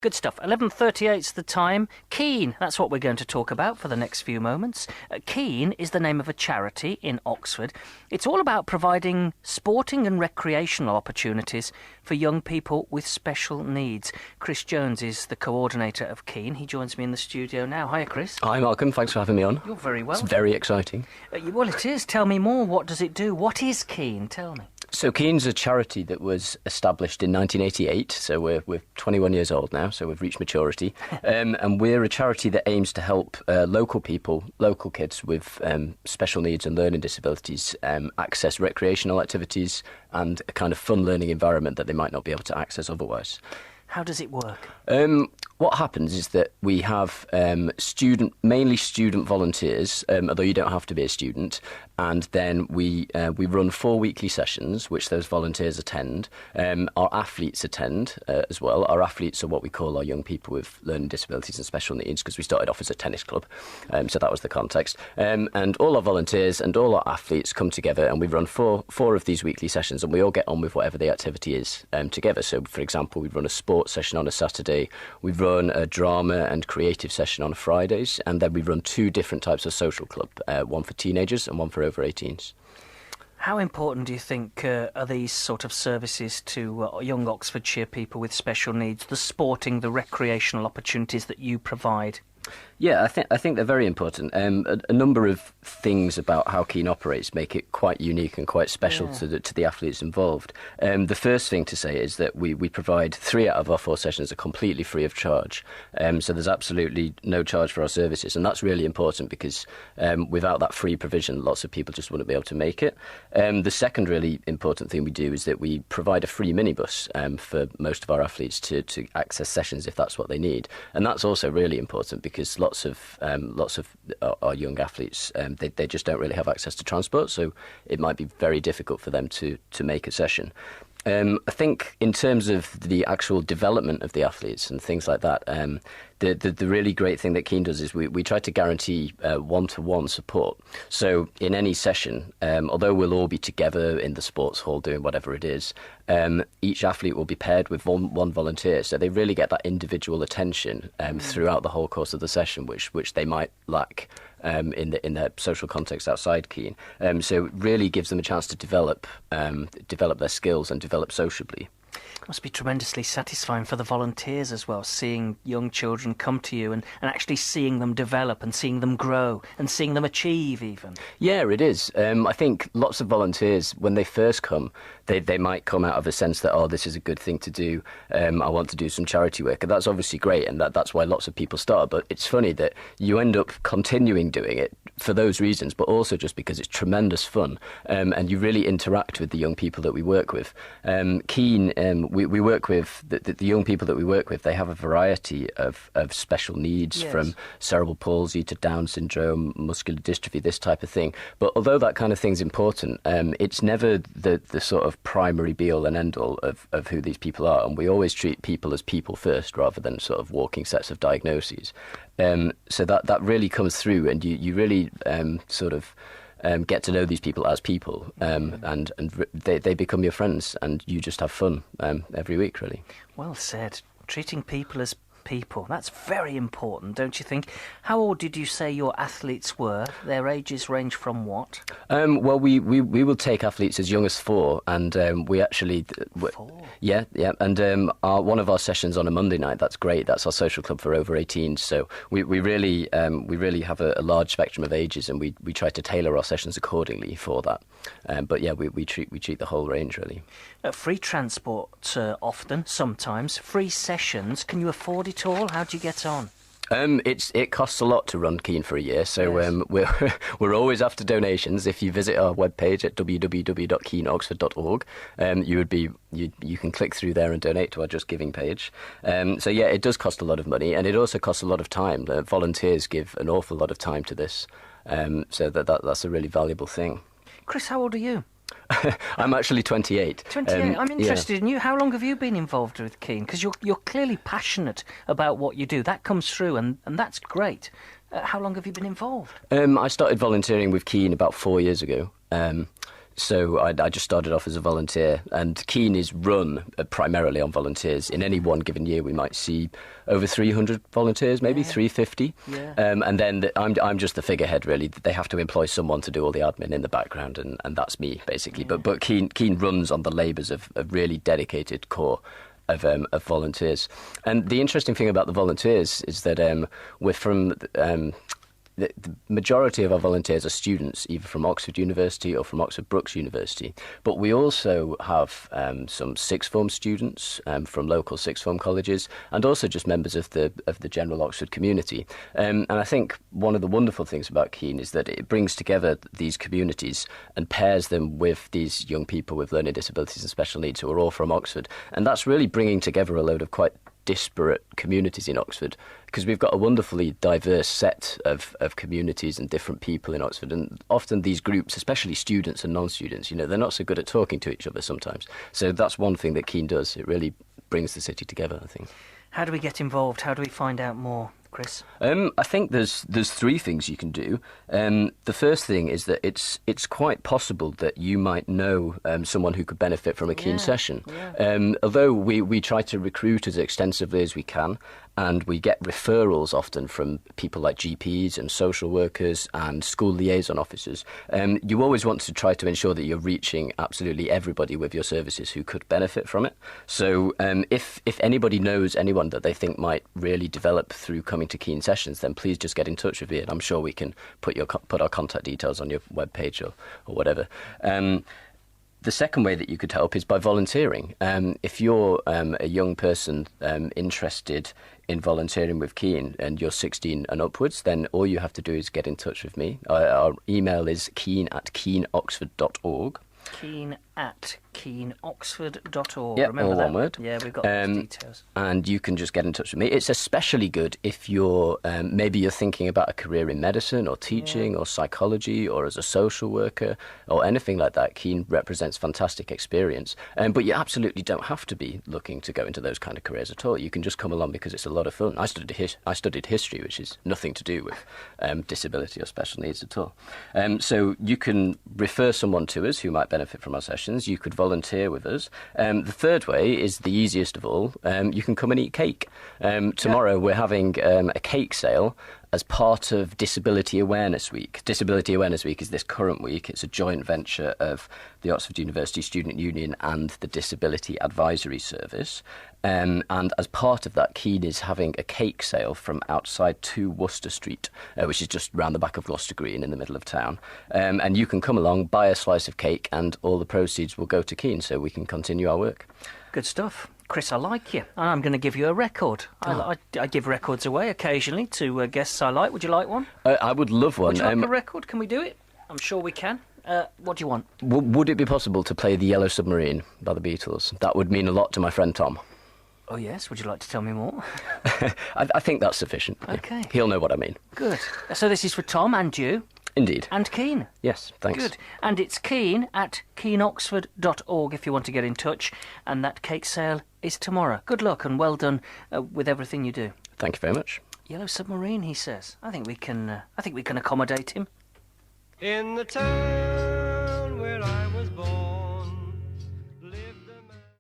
Good stuff. 11:38's the time. Keen, that's what we're going to talk about for the next few moments. Keen is the name of a charity in Oxford. It's all about providing sporting and recreational opportunities for young people with special needs. Chris Jones is the coordinator of Keen. He joins me in the studio now. Hiya, Chris. Hi, Malcolm. Thanks for having me on. You're very welcome. It's very exciting. Well, it is. Tell me more. What does it do? What is Keen? Tell me. So Keen's a charity that was established in 1988, so we're 21 years old now, so we've reached maturity. And we're a charity that aims to help local people, local kids with special needs and learning disabilities access recreational activities and a kind of fun learning environment that they might not be able to access otherwise. How does it work? What happens is that we have mainly student volunteers, although you don't have to be a student, and then we run 4 weekly sessions, which those volunteers attend. Our athletes attend as well. Our athletes are what we call our young people with learning disabilities and special needs, because we started off as a tennis club, so that was the context. And all our volunteers and all our athletes come together, and we run four of these weekly sessions, and we all get on with whatever the activity is together. So, for example, we run a sports session on a Saturday, we run a drama and creative session on Fridays, and then we run 2 different types of social club, one for teenagers and one for over 18s. How important do you think are these sort of services to young Oxfordshire people with special needs, the sporting, the recreational opportunities that you provide? Yeah, I think they're very important. A number of things about how Keen operates make it quite unique and quite special to the athletes involved. The first thing to say is that we provide 3 out of our 4 sessions are completely free of charge. So there's absolutely no charge for our services, and that's really important because without that free provision, lots of people just wouldn't be able to make it. The second really important thing we do is that we provide a free minibus for most of our athletes to access sessions if that's what they need, and that's also really important because lots of our young athletes they just don't really have access to transport, so it might be very difficult for them to make a session. I think in terms of the actual development of the athletes and things like that, the really great thing that Keen does is we try to guarantee one-to-one support. So in any session, although we'll all be together in the sports hall doing whatever it is, each athlete will be paired with one volunteer. So they really get that individual attention throughout the whole course of the session, which they might lack in their social context outside Keen. So it really gives them a chance to develop their skills and develop sociably. Must be tremendously satisfying for the volunteers as well, seeing young children come to you and actually seeing them develop and seeing them grow and seeing them achieve even. Yeah, it is. I think lots of volunteers, when they first come, they might come out of a sense that, this is a good thing to do, I want to do some charity work, and that's obviously great, and that's why lots of people start. But it's funny that you end up continuing doing it for those reasons, but also just because it's tremendous fun, and you really interact with the young people that we work with. Keen, we work with, the young people that we work with, they have a variety of special needs, from cerebral palsy to Down syndrome, muscular dystrophy, this type of thing. But although that kind of thing's important, it's never the sort of primary be-all and end-all of who these people are. And we always treat people as people first, rather than sort of walking sets of diagnoses. So that really comes through, and you really get to know these people as people, and they become your friends, and you just have fun every week, really. Well said. Treating people as people. That's very important, don't you think? How old did you say your athletes were? Their ages range from what? Well, we will take athletes as young as 4, and we actually... 4? Yeah, and one of our sessions on a Monday night, that's great. That's our social club for over 18s. So we really have a large spectrum of ages, and we try to tailor our sessions accordingly for that. But yeah, we treat the whole range, really. Free transport often, sometimes. Free sessions. Can you afford it all? How do you get on? It costs a lot to run Keen for a year, so we're always after donations. If you visit our webpage at www.keenoxford.org, you can click through there and donate to our Just Giving page. So yeah, it does cost a lot of money, and it also costs a lot of time. Volunteers give an awful lot of time to this, so that's a really valuable thing. Chris, how old are you? I'm actually 28. 28. I'm interested in you. How long have you been involved with Keen? Because you're clearly passionate about what you do. That comes through, and that's great. How long have you been involved? I started volunteering with Keen about 4 years ago. So I just started off as a volunteer, and Keene is run primarily on volunteers. In any one given year, we might see over 300 volunteers, maybe 350. Yeah. And then I'm just the figurehead, really. They have to employ someone to do all the admin in the background, and that's me, basically. Yeah. But Keene runs on the labours of a really dedicated core of volunteers. And the interesting thing about the volunteers is that we're from... The majority of our volunteers are students, either from Oxford University or from Oxford Brookes University. But we also have some sixth form students from local sixth form colleges, and also just members of the general Oxford community. And I think one of the wonderful things about Keene is that it brings together these communities and pairs them with these young people with learning disabilities and special needs who are all from Oxford. And that's really bringing together a load of quite disparate communities in Oxford, because we've got a wonderfully diverse set of communities and different people in Oxford, and often these groups, especially students and non-students, they're not so good at talking to each other sometimes. So that's one thing that Keene does. It really brings the city together, I think. How do we get involved? How do we find out more, Chris? I think there's three things you can do. The first thing is that it's quite possible that you might know someone who could benefit from a Keene session. Yeah. Although we try to recruit as extensively as we can, and we get referrals often from people like GPs and social workers and school liaison officers. You always want to try to ensure that you're reaching absolutely everybody with your services who could benefit from it. So if anybody knows anyone that they think might really develop through coming to Keene sessions, then please just get in touch with me, and I'm sure we can put our contact details on your webpage or whatever. The second way that you could help is by volunteering. If you're a young person interested in volunteering with Keene and you're 16 and upwards, then all you have to do is get in touch with me. Our email is keen@keenoxford.org. keen@keenoxford.org. Yeah, Remember all that? one word. Yeah, we've got those details. And you can just get in touch with me. It's especially good if you're maybe you're thinking about a career in medicine or teaching or psychology or as a social worker or anything like that. Keene represents fantastic experience. But you absolutely don't have to be looking to go into those kind of careers at all. You can just come along because it's a lot of fun. I studied history, which is nothing to do with disability or special needs at all. So you can refer someone to us who might benefit from our sessions. You could volunteer with us. The third way is the easiest of all. You can come and eat cake. Tomorrow we're having a cake sale as part of Disability Awareness Week. Disability Awareness Week is this current week. It's a joint venture of the Oxford University Student Union and the Disability Advisory Service. And as part of that, Keene is having a cake sale from outside 2 Worcester Street, which is just round the back of Gloucester Green in the middle of town. And you can come along, buy a slice of cake, and all the proceeds will go to Keene so we can continue our work. Good stuff. Chris, I like you. And I'm going to give you a record. I give records away occasionally to guests I like. Would you like one? I would love one. Would you like a record? Can we do it? I'm sure we can. What do you want? Would it be possible to play The Yellow Submarine by the Beatles? That would mean a lot to my friend Tom. Oh, yes. Would you like to tell me more? I think that's sufficient. Okay. He'll know what I mean. Good. So this is for Tom and you. Indeed. And Keene. Yes, thanks. Good. And it's keen@keenoxford.org if you want to get in touch. And that cake sale is tomorrow. Good luck and well done with everything you do. Thank you very much. Yellow Submarine, he says. I think we can accommodate him. In the town where I was born,